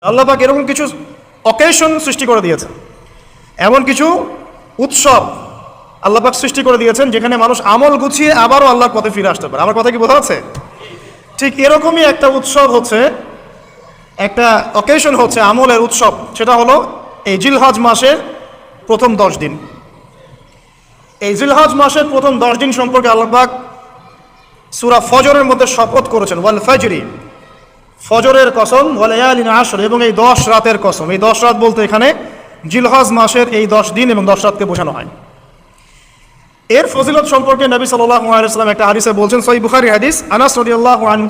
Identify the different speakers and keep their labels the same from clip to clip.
Speaker 1: আল্লাহ পাক এরকম কিছু অকেশন সৃষ্টি করে দিয়েছেন, এমন কিছু উৎসব আল্লাহ পাক সৃষ্টি করে দিয়েছেন যেখানে মানুষ আমল গুছিয়ে আবারও আল্লাহর পথে ফিরে আসতে পারে। আমার কথা কি বোঝা যাচ্ছে? ঠিক এরকমই একটা উৎসব হচ্ছে, একটা অকেশন হচ্ছে আমলের উৎসব, সেটা হলো এই জিলহজ মাসের প্রথম 10 দিন। এই জিলহজ মাসের প্রথম 10 দিন সম্পর্কে আল্লাহ পাক সূরা ফজরের মধ্যে শপথ করেছেন, ওয়াল ফাজরি, ফজরের কসম, ওয়া লায়ালিন আশর, এবং এই 10 রাতের কসম। এই 10 রাত বলতে এখানে জিলহজ মাসের এই 10 দিন এবং 10 রাতকে বোঝানো হয়। এর ফজিলত সম্পর্কে নবী সাল্লাল্লাহু আলাইহি ওয়াসাল্লাম একটা হাদিসে বলছেন, সহিহ বুখারী হাদিস, আনাস রাদিয়াল্লাহু আনহু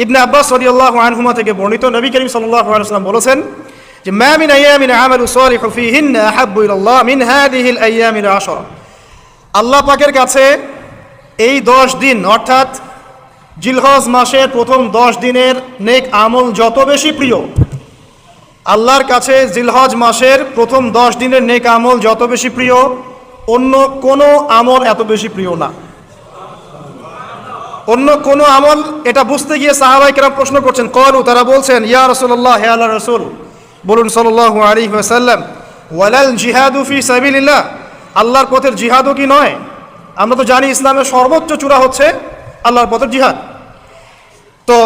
Speaker 1: ইবনে আব্বাস রাদিয়াল্লাহু আনহুমা থেকে বর্ণিত, নবী করিম সাল্লাল্লাহু আলাইহি ওয়াসাল্লাম বলেছেন যে মা মিন আইয়ামিন আমালু সালিহু ফীহিন্না আহাব্বু ইলাল্লাহ মিন হাযিহিল আইয়ামিল আশরা। আল্লাহ পাকের কাছে এই 10 দিন অর্থাৎ জিলহজ মাসের প্রথম 10 দিনের নেক আমল যত বেশি প্রিয়, আল্লাহর কাছে জিলহজ মাসের প্রথম 10 দিনের নেক আমল যত বেশি প্রিয়, অন্য কোনো আমল এত বেশি প্রিয় না। অন্য কোনো আমল, এটা বুঝতে গিয়ে সাহাবায়ে কেরাম প্রশ্ন করছেন, ক্বালু, তারা বলছেন, ইয়া রাসূলুল্লাহ, হে আল্লাহর রাসূল, বলুন সাল্লাল্লাহু আলাইহি ওয়াসাল্লাম, ওয়ালাল জিহাদু ফি সাবিলিল্লাহ, আল্লাহর পথের জিহাদও কি নয়? আমরা তো জানি ইসলামের সর্বোচ্চ চূড়া হচ্ছে আল্লাহর পথের জিহাদ। তো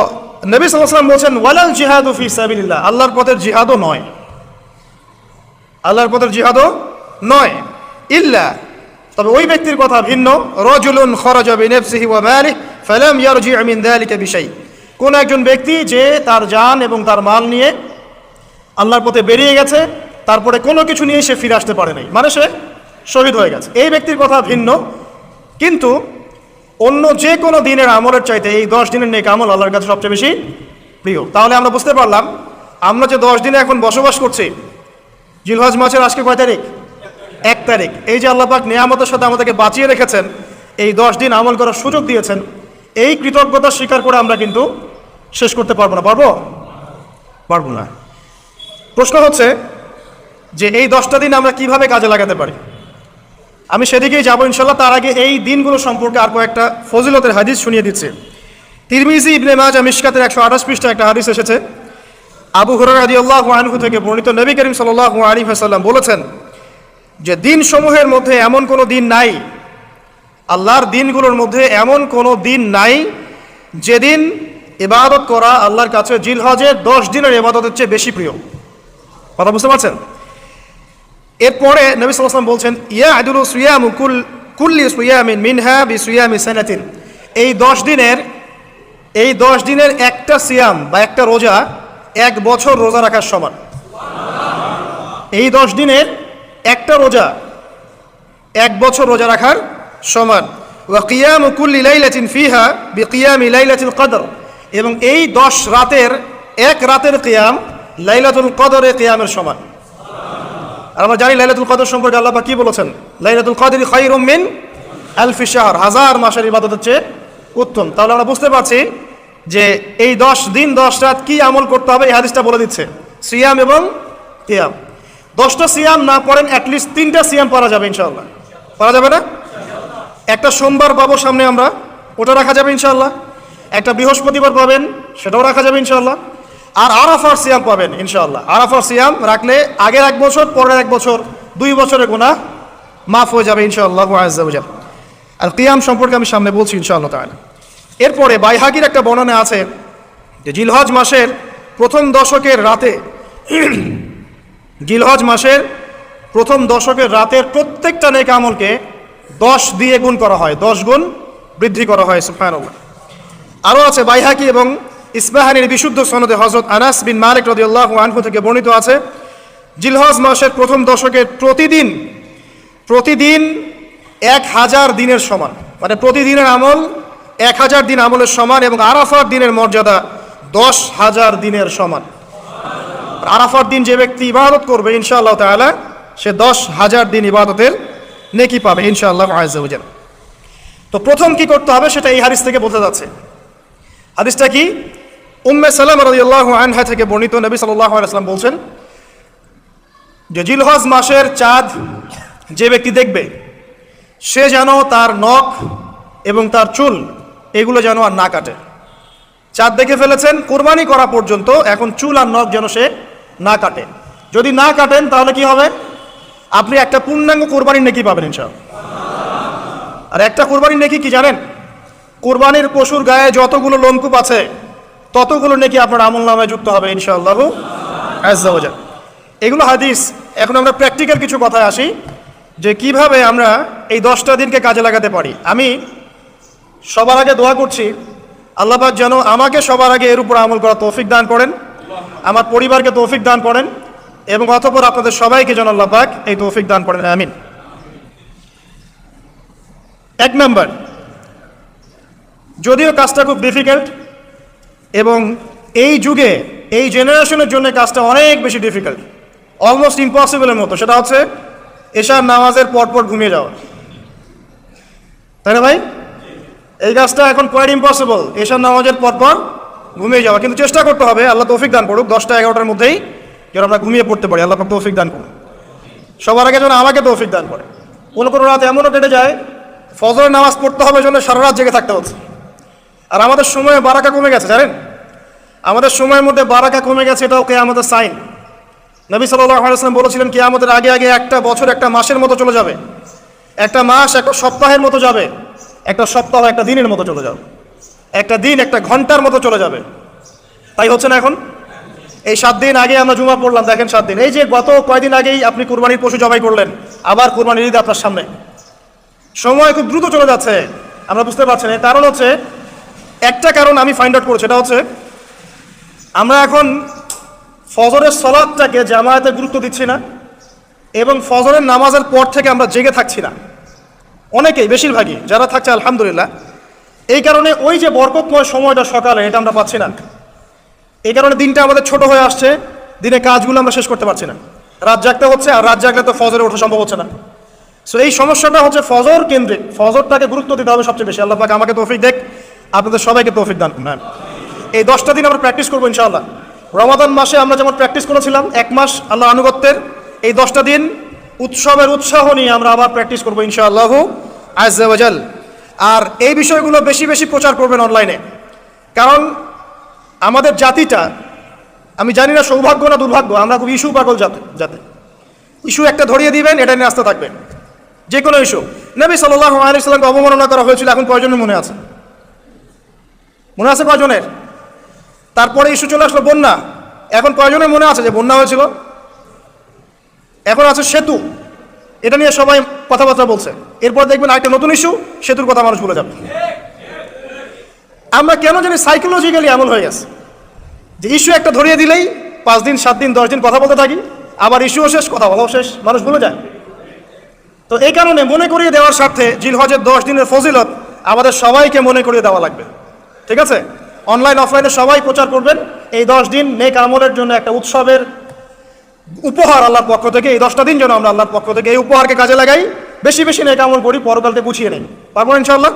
Speaker 1: নবী সাল্লাল্লাহু আলাইহি ওয়াসাল্লাম বলছেন, ওয়ালাল জিহাদু ফি সাবিলিল্লাহ, আল্লাহর পথের জিহাদও নয়, আল্লাহর পথের জিহাদও নয়, ইল্লা, তবে ওই ব্যক্তির কথা ভিন্ন, রাজুলুন খারাজা বিনাফসিহি ওয়া মালিহি ফালাম ইয়ারজি মিন যালিকা বিশাই, কোন একজন ব্যক্তি যে তার জান এবং তার মাল নিয়ে আল্লাহর পথে বেরিয়ে গেছে, তারপরে কোনো কিছু নিয়ে সে ফিরে আসতে পারে নাই, মানে সে শহীদ হয়ে গেছে, এই ব্যক্তির কথা ভিন্ন। কিন্তু অন্য যে কোনো দিনের আমলের চাইতে এই 10 দিনের নেক আমল আল্লাহর কাছে সবচেয়ে বেশি প্রিয়। তাহলে আমরা বুঝতে পারলাম, আমরা যে 10 দিনে এখন বসবাস করছি, জিলহজ মাসের আজকে কয় তারিখ? 1 তারিখ। এই যে আল্লাহ পাক নিয়ামতের সাথে আমাদেরকে বাঁচিয়ে রেখেছেন, এই 10 দিন আমল করার সুযোগ দিয়েছেন, এই কৃতজ্ঞতা স্বীকার করে আমরা কিন্তু শেষ করতে পারবো না। পারবো না। প্রশ্ন হচ্ছে যে এই 10টা দিন আমরা কিভাবে কাজে লাগাতে পারি। আমি সেদিকেই যাবো ইনশাল্লাহ। তার আগে এই দিনগুলো সম্পর্কে আর কয়েকটা ফজিলতের হাদিস শুনিয়ে দিচ্ছি। তিরমিজি, ইবনে মাজাহ, মিশকাতের 128 পৃষ্ঠা একটা হাদিস এসেছে, আবু হুরায়রা রাদিয়াল্লাহু আনহু থেকে বর্ণিত, নবী করিম সাল্লাল্লাহু আলাইহি ওয়াসাল্লাম বলেছেন যে দিনসমূহের মধ্যে এমন কোনো দিন নাই, আল্লাহর দিনগুলোর মধ্যে এমন কোনো দিন নাই যেদিন ইবাদত করা আল্লাহর কাছে জিলহজের 10 দিনের ইবাদতের চেয়ে বেশি প্রিয়। কথা বুঝতে পারছেন? এরপরে নবী সাল্লাল্লাহু আলাইহি ওয়াসাল্লাম বলছেন, ইয়া আদুলু সিয়ামু কুল্লি সিয়ামিন মিনহা বিসিয়ামি সানাতিন, এই 10 দিনের একটা সিয়াম বা একটা রোজা 1 বছর রোজা রাখার সমান। এই 10 দিনের একটা রোজা 1 বছর রোজা রাখার সমান। ওয়া কিয়ামু কুল্লি লাইলাতিন ফিহা বিকিয়ামি লাইলাতুল কদর, এবং এই 10 রাতের এক রাতের কিয়াম লাইলাতুল কদরের কিয়ামের সমান। আর আমরা জানি লাইলাতুল কদর সম্পর্কে আল্লাহ পাক কি বলেছেন, লাইলাতুল কদরি খায়রুম মিন আলফি শাহর, 1000 মাসের ইবাদতের চেয়ে উত্তম। তাহলে আমরা বুঝতে পারছি যে এই 10 দিন 10 রাত কি আমল করতে হবে, এই হাদিসটা বলে দিচ্ছে, সিয়াম এবং কিয়াম। 10টা সিয়াম না পড়েন, অ্যাটলিস্ট 3টা সিয়াম পড়া যাবে ইনশাআল্লাহ। পড়া যাবে না? একটা সোমবার পাবো সামনে আমরা, ওটা রাখা যাবে ইনশাআল্লাহ। একটা বৃহস্পতিবার পাবেন, সেটাও রাখা যাবে ইনশাআল্লাহ। আর আরাফার সিয়াম পাবেন ইনশাআল্লাহ। আরাফার সিয়াম রাখলে আগের 1 বছর, পরের 1 বছর, 2 বছরের গুনাহ মাফ হয়ে যাবে ইনশাআল্লাহ আযজা ওয়া জাল্লা। আর কিয়াম সম্পর্কে আমি সামনে বলছি ইনশাআল্লাহ তাআলা। এরপরে বাইহাকির একটা বর্ণনা আছে যে জিলহজ মাসের প্রথম দশকের রাতে, জিলহজ মাসের প্রথম দশকের রাতের প্রত্যেকটা নেক আমলকে 10 দিয়ে গুণ করা হয়, 10 গুণ বৃদ্ধি করা হয়। সুবহানাল্লাহ। আরও আছে বাইহাকি এবং ইসবাহানির বিশুদ্ধ সনদে হযরত আনাস বিন মালিক রাদিয়াল্লাহু আনহু থেকে বর্ণিত আছে, জিলহজ মাসের প্রথম দশকের প্রতিদিন 1000 দিনের সমান, মানে প্রতিদিনের আমল 1000 দিন আমলের সমান, এবং আরাফার দিনের মর্যাদা 10,000 দিনের সমান। আরাফার দিন যে ব্যক্তি ইবাদত করবে ইনশাআল্লাহ তাআলা, সে 10,000 দিন ইবাদতের নেকি পাবে ইনশাআল্লাহ আযজা ওয়া জাল্লা। তো প্রথম কি করতে হবে সেটা এই হাদিস থেকে বলতে যাচ্ছে। হাদিসটা কি? উম্মে সালামা রাদিয়াল্লাহু আনহা থেকে বর্ণিত, নবী সাল্লাল্লাহু আলাইহি ওয়াসাল্লাম বলছেন যে জিলহজ মাসের চাঁদ যে ব্যক্তি দেখবে, সে যেন তার নখ এবং তার চুল এগুলো যেন আর না কাটে। চাঁদ দেখে ফেলেছেন, কোরবানি করা পর্যন্ত এখন চুল আর নখ যেন সে না কাটে। যদি না কাটেন তাহলে কি হবে? আপনি একটা পূর্ণাঙ্গ কোরবানির নেকি পাবেন ইনশাআল্লাহ। আর একটা কোরবানির নেকি কি জানেন? কোরবানির পশুর গায়ে যতগুলো লোমকূপ আছে ততগুলো নেকি আপনার আমলনামায় যুক্ত হবে ইনশাআল্লাহ আজ্জা ওয়া জাল্লা। এগুলো হাদিস। এখন আমরা প্র্যাকটিক্যাল কিছু কথায় আসি যে কিভাবে আমরা এই 10টা দিনকে কাজে লাগাতে পারি। আমি সবার আগে দোয়া করছি আল্লাহ পাক যেন আমাকে সবার আগে এর উপর আমল করা তৌফিক দান করেন, আমার পরিবারকে তৌফিক দান করেন, এবং অতঃপর আপনাদের সবাইকে যেন আল্লাহ পাক এই তৌফিক দান করেন, আমিন। 1 নাম্বার, যদিও কাজটা খুব ডিফিকাল্ট এবং এই যুগে এই জেনারেশনের জন্য কাজটা অনেক বেশি ডিফিকাল্ট, অলমোস্ট ইম্পসিবলের মতো, সেটা হচ্ছে এশার নামাজের পরপর ঘুমিয়ে যাওয়া। তাই না ভাই? এই কাজটা এখন কোয়াইট ইম্পসিবল, এশার নামাজের পরপর ঘুমিয়ে যাওয়া। কিন্তু চেষ্টা করতে হবে, আল্লাহ তৌফিক দান করুক, 10টা 11টার মধ্যেই যেন আমরা ঘুমিয়ে পড়তে পারি। আল্লাহ পাক তৌফিক দান করুন। সবার আগে যেন আমাকে তৌফিক দান করে। কোনো রাত এমনও কেটে যায় ফজরের নামাজ পড়তে হবে জন্য সারা রাত জেগে থাকতে হচ্ছে। আর আমাদের সময়ে বারাকা কমে গেছে, জানেন? আমাদের সময়ের মধ্যে বারাকা কমে গেছে, এটাও কিয়ামতের সাইন। নবী সাল্লাল্লাহু আলাইহি ওয়াসাল্লাম বলেছিলেন কিয়ামতের আগে আগে একটা বছর একটা মাসের মতো চলে যাবে, একটা মাস একটা সপ্তাহের মতো যাবে, একটা সপ্তাহ একটা দিনের মতো চলে যাবে, একটা দিন একটা ঘন্টার মতো চলে যাবে। তাই হচ্ছে না এখন? এই 7 দিন আগে আমরা জুমা পড়লাম, দেখেন 7 দিন। এই যে গত কয়েকদিন আগেই আপনি কুরবানির পশু জবাই করলেন, আবার কুরবানির ঈদ আপনার সামনে। সময় খুব দ্রুত চলে যাচ্ছে, আমরা বুঝতে পারছি না। কারণ হচ্ছে, একটা কারণ আমি ফাইন্ড আউট করেছি, সেটা হচ্ছে আমরা এখন ফজরের সালাতটাকে জামায়াতে গুরুত্ব দিচ্ছি না, এবং ফজরের নামাজের পর থেকে আমরা জেগে থাকছি না। অনেকেই, বেশিরভাগই যারা থাকছে আলহামদুলিল্লাহ। এই কারণে ওই যে বরকতময় সময়টা সকালে, এটা আমরা পাচ্ছি না। এই কারণে দিনটা আমাদের ছোট হয়ে আসছে, দিনে কাজগুলো আমরা শেষ করতে পারছি না, রাত জাগতে হচ্ছে, আর রাত জাগলে তো ফজরে ওঠা সম্ভব হচ্ছে না। সো এই সমস্যাটা হচ্ছে ফজর কেন্দ্রিক, ফজরটাকে গুরুত্ব দিতে হবে সবচেয়ে বেশি। আল্লাহ পাক আমাকে তৌফিক দেখ, আপনাদের সবাইকে তৌফিক দান করুন। এই 10টা দিন আমরা প্র্যাকটিস করবো ইনশাআল্লাহ। রমাদান মাসে আমরা যেমন প্র্যাকটিস করেছিলাম 1 মাস আল্লাহ আনুগত্যের, এই 10টা দিন উৎসবের উৎসাহ নিয়ে আমরা আবার প্র্যাকটিস করবো ইনশাআল্লাহ আজ্জা ওয়া জাল। আর এই বিষয়গুলো বেশি বেশি প্রচার করবেন অনলাইনে, কারণ আমাদের জাতিটা, আমি জানি না সৌভাগ্য না দুর্ভাগ্য, আমরা খুব ইস্যু পাগল যাতে ইস্যু একটা ধরিয়ে দিবেন, এটা নিয়ে আসতে থাকবেন, যে কোনো ইস্যু। নবী সাল্লাল্লাহু আলাইহি সাল্লামকে অবমাননা করা হয়েছিল, এখন কয়জনের মনে আছে? মনে আছে কয়জনের? তারপরে ইস্যু চলে আসলো বন্যা, এখন কয়জনের মনে আছে যে বন্যা হয়েছিল? এখন আছে সেতু, এটা নিয়ে সবাই কথাবার্তা বলছে। এরপর দেখবেন আরেকটা নতুন ইস্যু, সেতুর কথা মানুষ ভুলে যাবে। আমরা কেন জানি সাইকোলজিক্যালি এমন হয়ে গেছে যে ইস্যু একটা ধরিয়ে দিলেই 5 দিন 7 দিন 10 দিন কথা বলতে থাকি, আবার ইস্যুও শেষ, কথা বলাও শেষ, মানুষ ভুলে যায়। তো এই কারণে মনে করিয়ে দেওয়ার স্বার্থে জিলহজের 10 দিনের ফজিলত আমাদের সবাইকে মনে করিয়ে দেওয়া লাগবে, ঠিক আছে? অনলাইন অফলাইনে সবাই প্রচার করবেন। এই 10 দিন নেক আমলের জন্য একটা উৎসবের উপহার আল্লাহর পক্ষ থেকে। এই 10টা দিন যেন আমরা আল্লাহর পক্ষ থেকে এই উপহারকে কাজে লাগাই, বেশি বেশি নেক আমল করি, পরকালতে গুছিয়ে নেই। পারবো ইনশাআল্লাহ?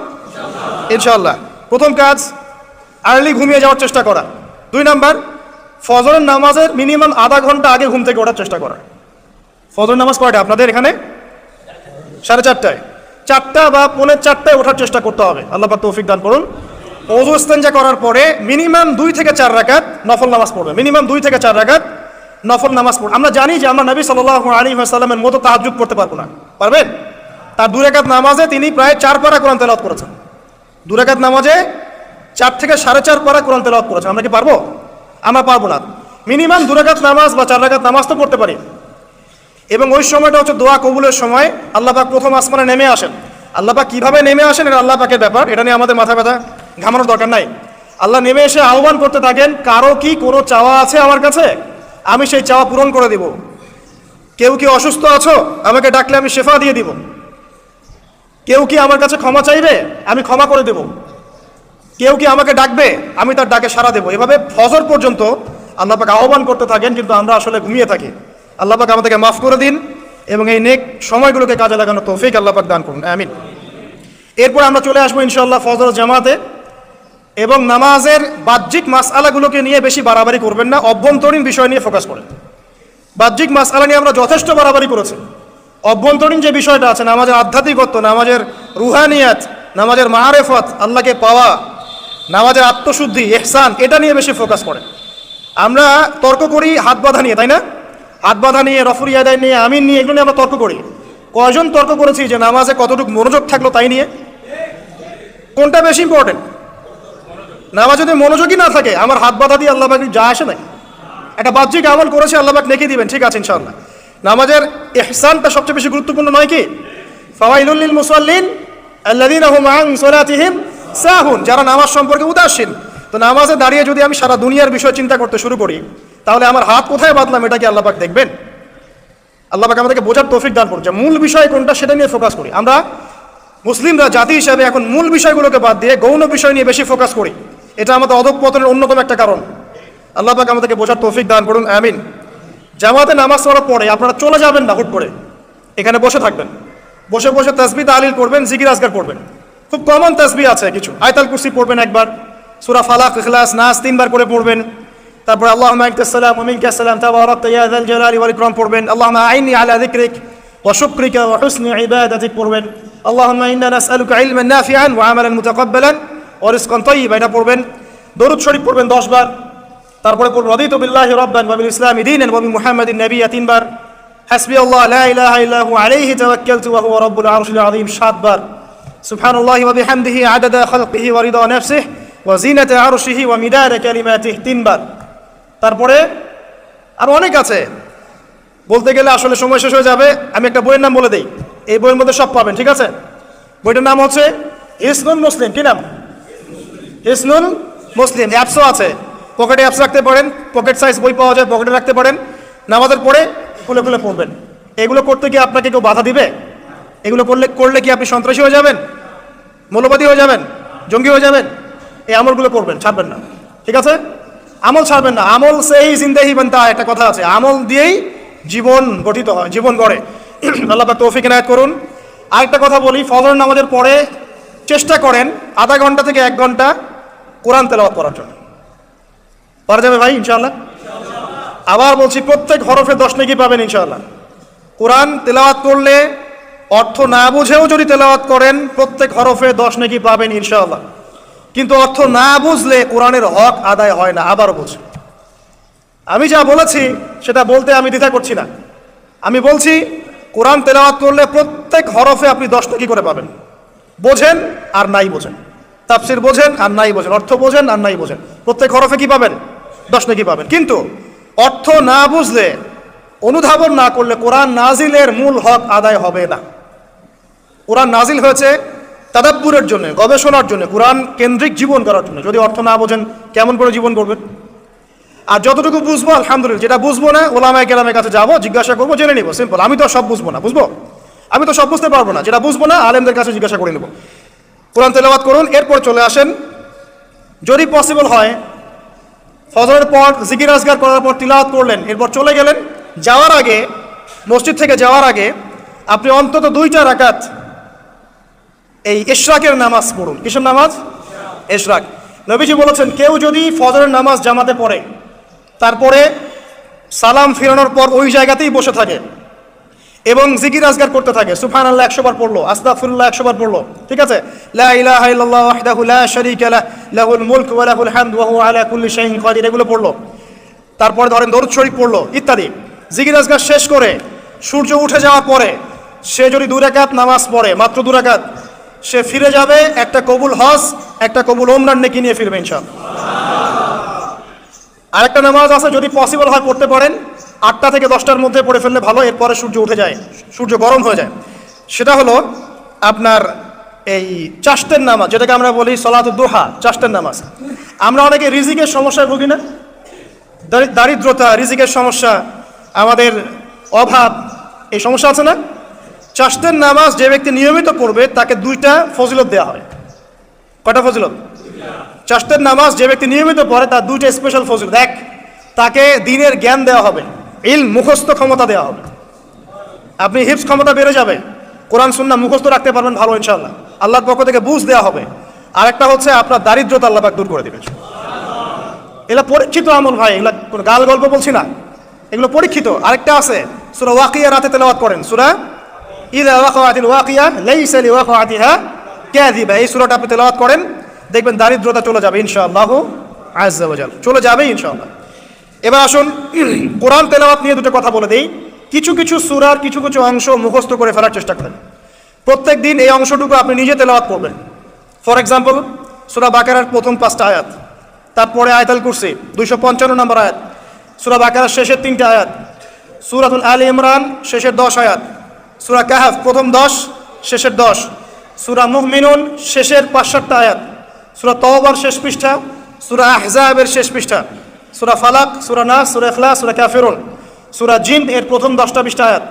Speaker 1: ইনশাআল্লাহ। প্রথম কাজ, আর্লি ঘুমিয়ে যাওয়ার চেষ্টা করা। 2 নাম্বার, ফজরের নামাজের মিনিমাম আধা ঘন্টা আগে ঘুম থেকে ওঠার চেষ্টা করা। ফজর নামাজ কয়টা আপনাদের এখানে? 4:30টায়। 4টা বা 3:45টায় ওঠার চেষ্টা করতে হবে। আল্লাহ পাক তৌফিক দান করুন। ওযু ইস্তেনজা করার পরে মিনিমাম 2 থেকে 4 রাকাত নফল নামাজ পড়বে, মিনিমাম 2 থেকে 4 রাকাত নফল নামাজ পড়বে। আমরা জানি যে আমরা নবী সাল্লাল্লাহু আলাইহি ওয়াসাল্লামের মতো তাহাজ্জুদ পড়তে পারবো না, পারবেন? তার 2 রাকাত নামাজে তিনি প্রায় 4 পারা কোরআন তেলাওয়াত করেছেন। 2 রাকাত নামাজে 4 থেকে 4.5 পারা কোরআন তেলাওয়াত করেছেন। আমরা কি পারবো? আমরা পারবো না। মিনিমাম 2 রাকাত নামাজ বা 4 রাকাত নামাজ তো পড়তে পারি। এবং ওই সময়টা হচ্ছে দোয়া কবুলের সময়। আল্লাহ পাক প্রথম আসমানে নেমে আসেন। আল্লাহ পাক কীভাবে নেমে আসেন এটা আল্লাহ পাকের ব্যাপার, এটা নিয়ে আমাদের মাথা ব্যথা ঘামানোর দরকার নাই। আল্লাহ নেমে এসে আহ্বান করতে থাকেন, কারো কি কোনো চাওয়া আছে আমার কাছে? আমি সেই চাওয়া পূরণ করে দিব। কেউ কি অসুস্থ আছো? আমাকে ডাকলে আমি শেফা দিয়ে দিব। কেউ কি আমার কাছে ক্ষমা চাইবে? আমি ক্ষমা করে দেব। কেউ কি আমাকে ডাকবে? আমি তার ডাকে সাড়া দেবো। এভাবে ফজর পর্যন্ত আল্লাহ পাক আহ্বান করতে থাকেন, কিন্তু আমরা আসলে ঘুমিয়ে থাকি। আল্লাহ পাক আমাদেরকে মাফ করে দিন এবং এই নেক সময়গুলোকে কাজে লাগানোর তৌফিক আল্লাহ পাক দান করুন, আমিন। এরপর আমরা চলে আসবো ইনশাআল্লাহ ফজর জামাতে। এবং নামাজের বাহ্যিক মাসআলাগুলোকে নিয়ে বেশি বাড়াবাড়ি করবেন না, অভ্যন্তরীণ বিষয় নিয়ে ফোকাস করেন। বাহ্যিক মাসআলা নিয়ে আমরা যথেষ্ট বাড়াবাড়ি করেছি। অভ্যন্তরীণ যে বিষয়টা আছে, নামাজের আধ্যাত্মিকত্ব, নামাজের রুহানিয়াত, নামাজের মাআরিফাত, আল্লাহকে পাওয়া, নামাজের আত্মশুদ্ধি, ইহসান, এটা নিয়ে বেশি ফোকাস করে। আমরা তর্ক করি হাত বাঁধা নিয়ে, তাই না? হাত বাঁধা নিয়ে, রফুল ইয়াদাইন নিয়ে, আমিন নিয়ে, এগুলো নিয়ে আমরা তর্ক করি। কয়জন তর্ক করেছি যে নামাজে কতটুকু মনোযোগ থাকলো তাই নিয়ে? কোনটা বেশি ইম্পর্টেন্ট? নামাজ যদি মনোযোগই না থাকে, আমার হাত বাঁধা দিয়ে আল্লাহ পাক যা আসে নাই। একটা বাহ্যিক আমল করেছে, আল্লাহ পাক নেকি দিবেন, ঠিক আছে ইনশাআল্লাহ। নামাজের ইহসানটা সবচেয়ে বেশি গুরুত্বপূর্ণ নয় কি? ফাওয়াইলুল লিল মুসাল্লিন আল্লাযীনা হুম আন সালাতিহিম সাহুন, যারা নামাজ সম্পর্কে উদাসীন। তো নামাজে দাঁড়িয়ে যদি আমি সারা দুনিয়ার বিষয় চিন্তা করতে শুরু করি, তাহলে আমার হাত কোথায় বাঁধলাম এটা কি আল্লাহ পাক দেখবেন? আল্লাহ পাক আমাদেরকে বোঝার তৌফিক দান করছে। মূল বিষয় কোনটা সেটা নিয়ে ফোকাস করি। আমরা মুসলিমরা জাতি হিসাবে এখন মূল বিষয়গুলোকে বাদ দিয়ে গৌণ বিষয় নিয়ে বেশি ফোকাস করি। এটা আমাদের অধঃপতনের অন্যতম একটা কারণ। আল্লাহ পাক আমাদেরকে বোঝার তৌফিক দান করুন, আমিন। জামাতে নামাজ পড়ার পরে আপনারা চলে যাবেন না হুট করে, এখানে বসে থাকবেন। বসে বসে তাসবিহ তাহলিল করবেন, জিকির আজকার করবেন। খুব কমন তাসবিহ আছে কিছু, আয়াতুল কুরসি পড়বেন একবার, সূরা ফালাক, ইখলাস, নাস 3 বার করে পড়বেন। তারপর আল্লাহুম্মা আনতাস সালাম ওয়া মিনকাস সালাম তাবারাকতা ইয়া যাল জালালি ওয়াল ইকরাম পড়বেন। আল্লাহুম্মা আইন্নি আলা যিকরিক ওয়া শুকরিকা ওয়া হুসনি ইবাদাতিক পড়বেন। আল্লাহুম্মা ইন্না নাসআলুকা ইলমান নাফিআন ওয়া আমালান মুতাকাব্বালান ওয়া রিজকান তাইয়্যিবান, এটা পড়বেন। দরুদ শরীফ পড়বেন 10 বার। তারপরে পড়বেন রাদিতু বিল্লাহি রাব্বান ওয়া বিল ইসলামি দীনান ওয়া বি মুহাম্মাদিন নাবিয়্যা 3 বার। হাসবিয়াল্লাহ লা ইলাহা ইল্লা হু আলাইহি তাওয়াক্কালতু ওয়া হুয়া রাব্বুল আরশিল আযীম 7 বার। সুবহানাল্লাহি ওয়া বিহামদিহি আদাদা খালকিহি ওয়া রিদা নাফসিহি ওয়া জিনাতা আরশিহি ওয়া মিদাদা কালিমাতিহি 3 বার। তারপরে আর অনেক আছে, বলতে গেলে আসলে সময় শেষ হয়ে যাবে। আমি একটা বইয়ের নাম বলে দেই, এই বইয়ের মধ্যে সব পাবেন, ঠিক আছে? বইটার নাম হচ্ছে হিসনুল মুসলিম। কি নাম? হিসনুল মুসলিম। অ্যাপসও আছে, পকেটে অ্যাপস রাখতে পারেন, পকেট সাইজ বই পাওয়া যায়, পকেটে রাখতে পারেন। নামাজের পরে খুলে খুলে পড়বেন। এগুলো করতে কি আপনাকে কেউ বাধা দিবে? এগুলো করলে কি আপনি সন্ত্রাসী হয়ে যাবেন, মৌলবাদী হয়ে যাবেন, জঙ্গি হয়ে যাবেন? এই আমলগুলো করবেন, ছাড়বেন না, ঠিক আছে? আমল ছাড়বেন না। আমল সেই জিন্দেহি বানতা, একটা কথা আছে, আমল দিয়েই জীবন গঠিত হয়, জীবন গড়ে। আল্লাহ পাক তৌফিক ইনায়াত করুন। আরেকটা কথা বলি, ফজর নামাজের পরে চেষ্টা করেন আধা ঘন্টা থেকে 1 ঘন্টা কোরআন তেলাওয়াত করার জন্য। পারা যাবে ভাই ইনশাআল্লাহ? আবার বলছি, প্রত্যেক হরফে 10 নেকি পাবেন ইনশাআল্লাহ। কোরআন তেলাওয়াত করলে, অর্থ না বুঝেও যদি তেলাওয়াত করেন, প্রত্যেক হরফে 10 নেকি পাবেন ইনশাআল্লাহ। কিন্তু অর্থ না বুঝলে কোরআনের হক আদায় হয় না। আবারও বলছি, আমি যা বলেছি সেটা বলতে আমি দ্বিধা করছি না। আমি বলছি কোরআন তেলাওয়াত করলে প্রত্যেক হরফে আপনি 10 নেকি করে পাবেন। বোঝেন আর নাই বোঝেন, তাফসির বোঝেন আর নাই বোঝেন, অর্থ বোঝেন আর নাই বোঝেন, প্রত্যেক হরফে কি পাবেন? 10 নেকি পাবেন। কিন্তু অর্থ না বুঝলে, অনুধাবন না করলে কোরআন নাজিলের মূল হক আদায় হবে না। কোরআন নাজিল হয়েছে তাদাব্বুরের জন্য, গবেষণার জন্য, কোরআন কেন্দ্রিক জীবন করার জন্য। যদি অর্থ না বোঝেন কেমন করে জীবন করবেন? আর যতটুকু বুঝবো আলহামদুলিল্লাহ, যেটা বুঝবো না ওলামায়ে কেরামের কাছে যাবো, জিজ্ঞাসা করবো, জেনে নিব, সিম্পল। আমি তো সব বুঝবো না, বুঝবো? আমি তো সব বুঝতে পারবো না, যেটা বুঝবো না আলেমদের কাছে জিজ্ঞাসা করে নেব। কোরআন তেলাওয়াত করুন। এরপর চলে আসেন, যদি পসিবল হয় ফজরের পর জিকির আজকার করার পর তিলাওয়াত করলেন, এরপর চলে গেলেন, যাওয়ার আগে, মসজিদ থেকে যাওয়ার আগে আপনি অন্তত 2টা রাকাত এই ইশরাকের নামাজ পড়ুন। কিসের নামাজ? ইশরাক। নবীজি বলেছেন, কেউ যদি ফজরের নামাজ জামাতে পড়ে, তারপরে সালাম ফিরানোর পর ওই জায়গাতেই বসে থাকে এবং জিকির আজকার করতে থাকে, সুবহানাল্লাহ 100 বার পড়লো, আস্তাগফিরুল্লাহ 100 বার পড়লো, ঠিক আছে? লা ইলাহা ইল্লাল্লাহু ওয়াহদাহু লা শারীকা লাহু লাহুল মুলকু ওয়া লাহুল হামদু ওয়া হুয়া আলা কুল্লি শাইইন কাদির, এগুলো পড়লো। তারপরে ধরেন দরুদ শরীফ পড়লো ইত্যাদি। জিকির আজকার শেষ করে সূর্য উঠে যাওয়ার পরে সে যদি 2 রাকাত নামাজ পড়ে, মাত্র 2 রাকাত, সে ফিরে যাবে একটা কবুল হজ, একটা কবুল ওমরার নেকি নিয়ে ফিরবে ইনশাআল্লাহ। আরেকটা নামাজ আছে, যদি পসিবল হয় পড়তে পারেন, 8টা থেকে 10টার মধ্যে পড়ে ফেললে ভালো, এরপরে সূর্য উঠে যায়, সূর্য গরম হয়ে যায়। সেটা হলো আপনার এই চাষ্টের নামাজ, যেটাকে আমরা বলি সলাতুদ দুহা, চাষ্টের নামাজ। আমরা অনেকে রিজিকের সমস্যায় ভুগি না? দারিদ্রতা, রিজিকের সমস্যা, আমাদের অভাব, এই সমস্যা আছে না? চাষ্টের নামাজ যে ব্যক্তি নিয়মিত পড়বে তাকে 2টা ফজিলত দেওয়া হয়। কয়টা ফজিলত? চাষ্টের নামাজ যে ব্যক্তি নিয়মিত পড়ে তার 2টা স্পেশাল ফজিলত। 1, তাকে দ্বীনের জ্ঞান দেওয়া হবে, ইলম মুখস্থ ক্ষমতা দেওয়া হবে, আপনি হিফজ ক্ষমতা বেড়ে যাবে, কোরআন সুন্নাহ মুখস্থ রাখতে পারবেন ভালো ইনশাআল্লাহ, আল্লাহর পক্ষ থেকে বুঝ দেওয়া হবে। আরেকটা হচ্ছে আপনার দারিদ্রতা আল্লাহ পাক দূর করে দিবেন। এগুলো পরীক্ষিত আমল ভাই, এগুলো কোনো গাল গল্প বলছি না, এগুলো পরীক্ষিত। আরেকটা আছে, সূরা ওয়াকিয়া রাতে তেলাওয়াত করেন, সূরা ইযা ওয়াকাআতিল ওয়াকিয়া লাইসা লিওয়াকাআতিহা কাযিবা, এই সূরাটা আপনি তেলাওয়াত করেন, দেখবেন দারিদ্রতা চলে যাবে ইনশাআল্লাহ আজ্জা ওয়া জাল, চলে যাবে ইনশাআল্লাহ। এবার আসুন কোরআন তেলাওয়াত নিয়ে দুটো কথা বলে দিই। কিছু কিছু সূরার কিছু কিছু অংশ মুখস্থ করে ফেলার চেষ্টা করেন। প্রত্যেক দিন এই অংশটুকু আপনি নিজে তেলাওয়াত করবেন। ফর এক্সাম্পল, সূরা বাকারার প্রথম 5টা আয়াত, তারপরে আয়াতুল কুরসি 255 নম্বর আয়াত, সূরা বাকারার শেষের 3টা আয়াত, সূরাতুল আলী ইমরান শেষের 10 আয়াত, সূরা কাহাফ প্রথম 10 শেষের 10, সূরা মুমিনুন শেষের 5-7টা আয়াত, সূরা তাওবার শেষ পৃষ্ঠা, সূরা আহজাবের শেষ পৃষ্ঠা, সূরা ফালাক, সূরা নাস, সূরা ইখলাস, সূরা কাফিরুন, সূরা জিন এর প্রথম 10টা আয়াত,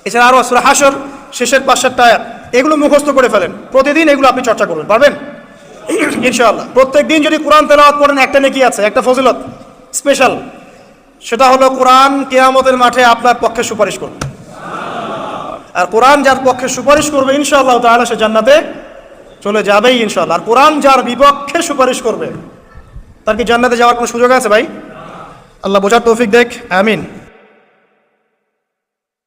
Speaker 1: এছাড়া আরও সূরা হাশর শেষের 5-7টা আয়াত। এগুলো মুখস্থ করে ফেলেন, প্রতিদিন এগুলো আপনি চর্চা করবেন, পারবেন ইনশাআল্লাহ। প্রত্যেক দিন যদি কোরআন তেলাওয়াত করেন একটা নেকি আছে, একটা ফজিলত স্পেশাল, সেটা হলো কোরআন কিয়ামতের মাঠে আপনার পক্ষে সুপারিশ করবে। আর কোরআন যার পক্ষে সুপারিশ করবে ইনশাআল্লাহ তাআলা সে জান্নাতে চলে যাবেই ইনশাআল্লাহ। আর কোরআন যার বিপক্ষে সুপারিশ করবে তার কি জান্নাতে যাওয়ার কোনো সুযোগ আছে ভাই? আল্লাহ বোঝার তৌফিক দেখ, আমিন।